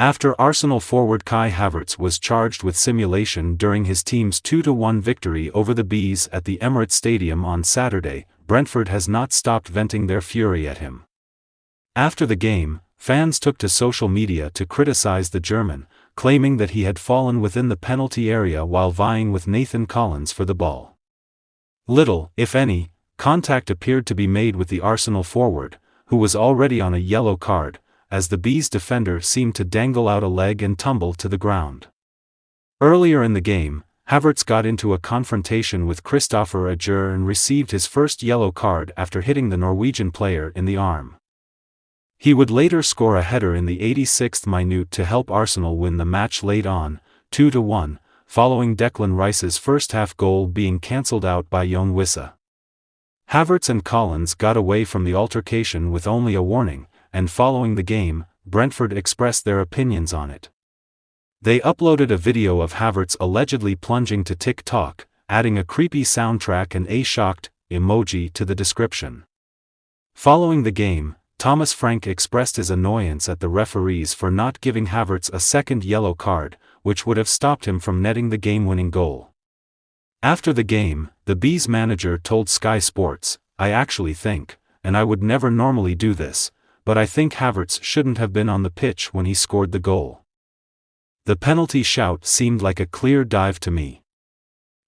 After Arsenal forward Kai Havertz was charged with simulation during his team's 2-1 victory over the Bees at the Emirates Stadium on Saturday, Brentford has not stopped venting their fury at him. After the game, fans took to social media to criticize the German, claiming that he had fallen within the penalty area while vying with Nathan Collins for the ball. Little, if any, contact appeared to be made with the Arsenal forward, who was already on a yellow card, as the Bees defender seemed to dangle out a leg and tumble to the ground. Earlier in the game, Havertz got into a confrontation with Christopher Ajer and received his first yellow card after hitting the Norwegian player in the arm. He would later score a header in the 86th minute to help Arsenal win the match late on, 2-1, following Declan Rice's first-half goal being cancelled out by Young Wissa. Havertz and Collins got away from the altercation with only a warning, and following the game, Brentford expressed their opinions on it. They uploaded a video of Havertz allegedly plunging to TikTok, adding a creepy soundtrack and a shocked emoji to the description. Following the game, Thomas Frank expressed his annoyance at the referees for not giving Havertz a second yellow card, which would have stopped him from netting the game-winning goal. After the game, the Bees manager told Sky Sports, "I actually think, and I would never normally do this, but I think Havertz shouldn't have been on the pitch when he scored the goal. The penalty shout seemed like a clear dive to me.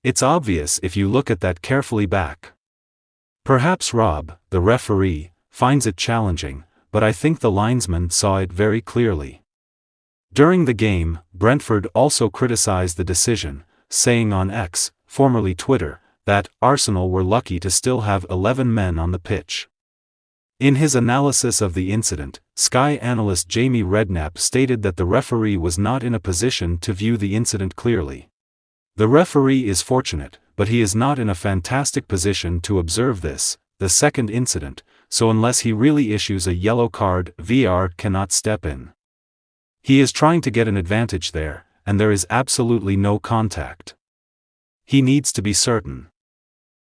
It's obvious if you look at that carefully back. Perhaps Rob, the referee, finds it challenging, but I think the linesman saw it very clearly." During the game, Brentford also criticized the decision, saying on X, formerly Twitter, that Arsenal were lucky to still have 11 men on the pitch. In his analysis of the incident, Sky analyst Jamie Redknapp stated that the referee was not in a position to view the incident clearly. "The referee is fortunate, but he is not in a fantastic position to observe this, the second incident, so unless he really issues a yellow card, VAR cannot step in. He is trying to get an advantage there, and there is absolutely no contact. He needs to be certain.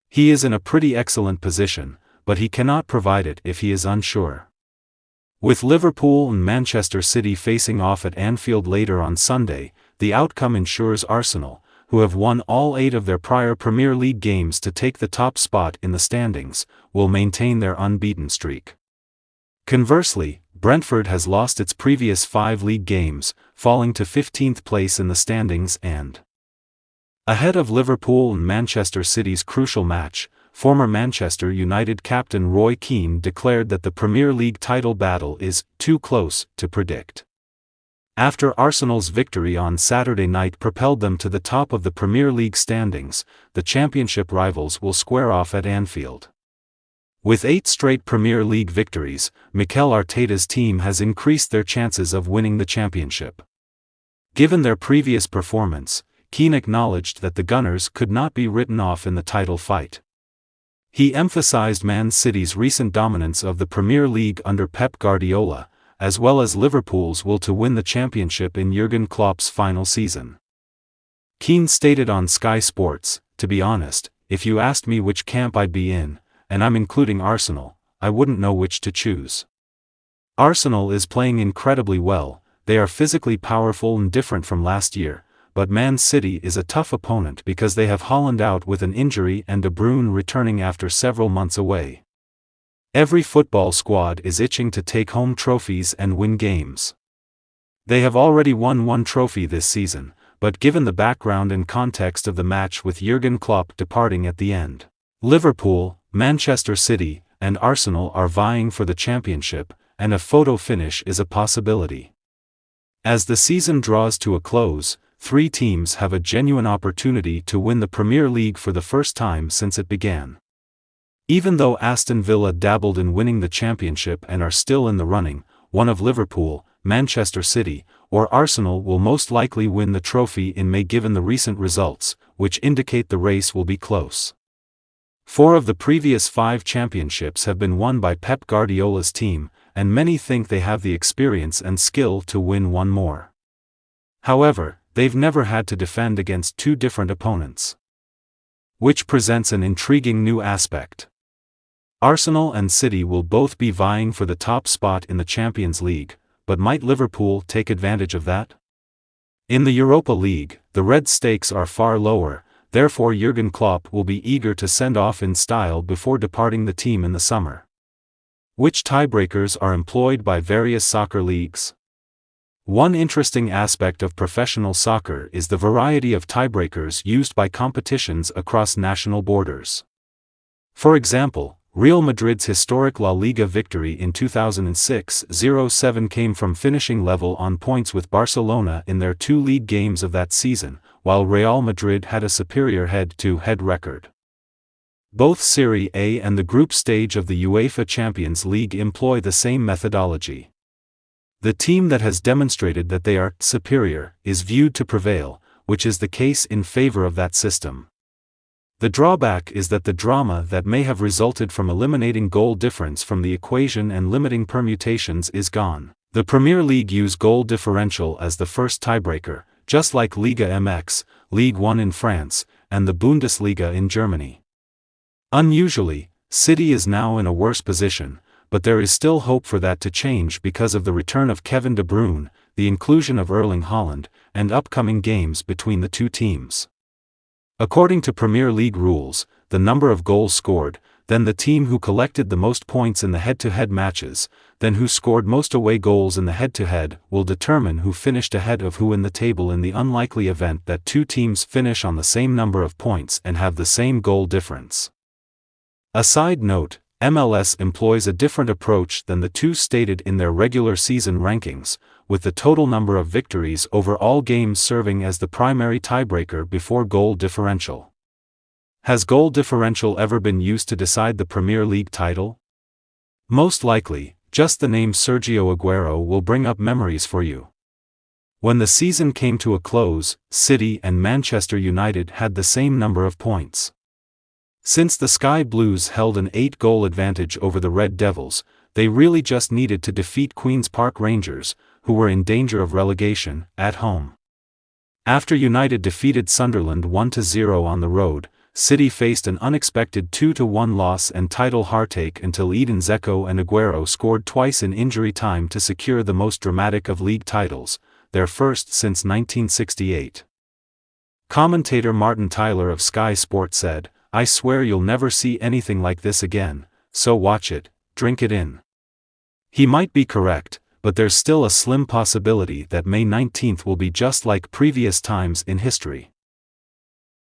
He is in a pretty excellent position, but he cannot provide it if he is unsure." With Liverpool and Manchester City facing off at Anfield later on Sunday, the outcome ensures Arsenal, who have won all 8 of their prior Premier League games to take the top spot in the standings, will maintain their unbeaten streak. Conversely, Brentford has lost its previous 5 league games, falling to 15th place in the standings and ahead of Liverpool and Manchester City's crucial match. Former Manchester United captain Roy Keane declared that the Premier League title battle is too close to predict. After Arsenal's victory on Saturday night propelled them to the top of the Premier League standings, the Championship rivals will square off at Anfield. With 8 straight Premier League victories, Mikel Arteta's team has increased their chances of winning the championship. Given their previous performance, Keane acknowledged that the Gunners could not be written off in the title fight. He emphasized Man City's recent dominance of the Premier League under Pep Guardiola, as well as Liverpool's will to win the championship in Jurgen Klopp's final season. Keane stated on Sky Sports, "To be honest, if you asked me which camp I'd be in, and I'm including Arsenal, I wouldn't know which to choose. Arsenal is playing incredibly well, they are physically powerful and different from last year, but Man City is a tough opponent because they have Haaland out with an injury and De Bruyne returning after several months away. Every football squad is itching to take home trophies and win games. They have already won 1 trophy this season, but given the background and context of the match with Jurgen Klopp departing at the end, Liverpool, Manchester City, and Arsenal are vying for the championship, and a photo finish is a possibility. As the season draws to a close, 3 teams have a genuine opportunity to win the Premier League for the first time since it began. Even though Aston Villa dabbled in winning the championship and are still in the running, one of Liverpool, Manchester City, or Arsenal will most likely win the trophy in May given the recent results, which indicate the race will be close. 4 of the previous 5 championships have been won by Pep Guardiola's team, and many think they have the experience and skill to win 1 more. However, they've never had to defend against 2 different opponents, which presents an intriguing new aspect. Arsenal and City will both be vying for the top spot in the Champions League, but might Liverpool take advantage of that? In the Europa League, the red stakes are far lower, therefore Jurgen Klopp will be eager to send off in style before departing the team in the summer. Which tiebreakers are employed by various soccer leagues? One interesting aspect of professional soccer is the variety of tiebreakers used by competitions across national borders. For example, Real Madrid's historic La Liga victory in 2006-07 came from finishing level on points with Barcelona in their 2 league games of that season, while Real Madrid had a superior head-to-head record. Both Serie A and the group stage of the UEFA Champions League employ the same methodology. The team that has demonstrated that they are superior is viewed to prevail, which is the case in favor of that system. The drawback is that the drama that may have resulted from eliminating goal difference from the equation and limiting permutations is gone. The Premier League use goal differential as the first tiebreaker, just like Liga MX, Ligue 1 in France, and the Bundesliga in Germany. Unusually, City is now in a worse position, but there is still hope for that to change because of the return of Kevin De Bruyne, the inclusion of Erling Haaland, and upcoming games between the two teams. According to Premier League rules, the number of goals scored, then the team who collected the most points in the head-to-head matches, then who scored most away goals in the head-to-head, will determine who finished ahead of who in the table in the unlikely event that two teams finish on the same number of points and have the same goal difference. A side note, MLS employs a different approach than the two stated in their regular season rankings, with the total number of victories over all games serving as the primary tiebreaker before goal differential. Has goal differential ever been used to decide the Premier League title? Most likely, just the name Sergio Aguero will bring up memories for you. When the season came to a close, City and Manchester United had the same number of points. Since the Sky Blues held an 8-goal advantage over the Red Devils, they really just needed to defeat Queen's Park Rangers, who were in danger of relegation, at home. After United defeated Sunderland 1-0 on the road, City faced an unexpected 2-1 loss and title heartache until Edin Dzeko and Aguero scored twice in injury time to secure the most dramatic of league titles, their first since 1968. Commentator Martin Tyler of Sky Sport said, "I swear you'll never see anything like this again, so watch it, drink it in." He might be correct, but there's still a slim possibility that May 19 will be just like previous times in history.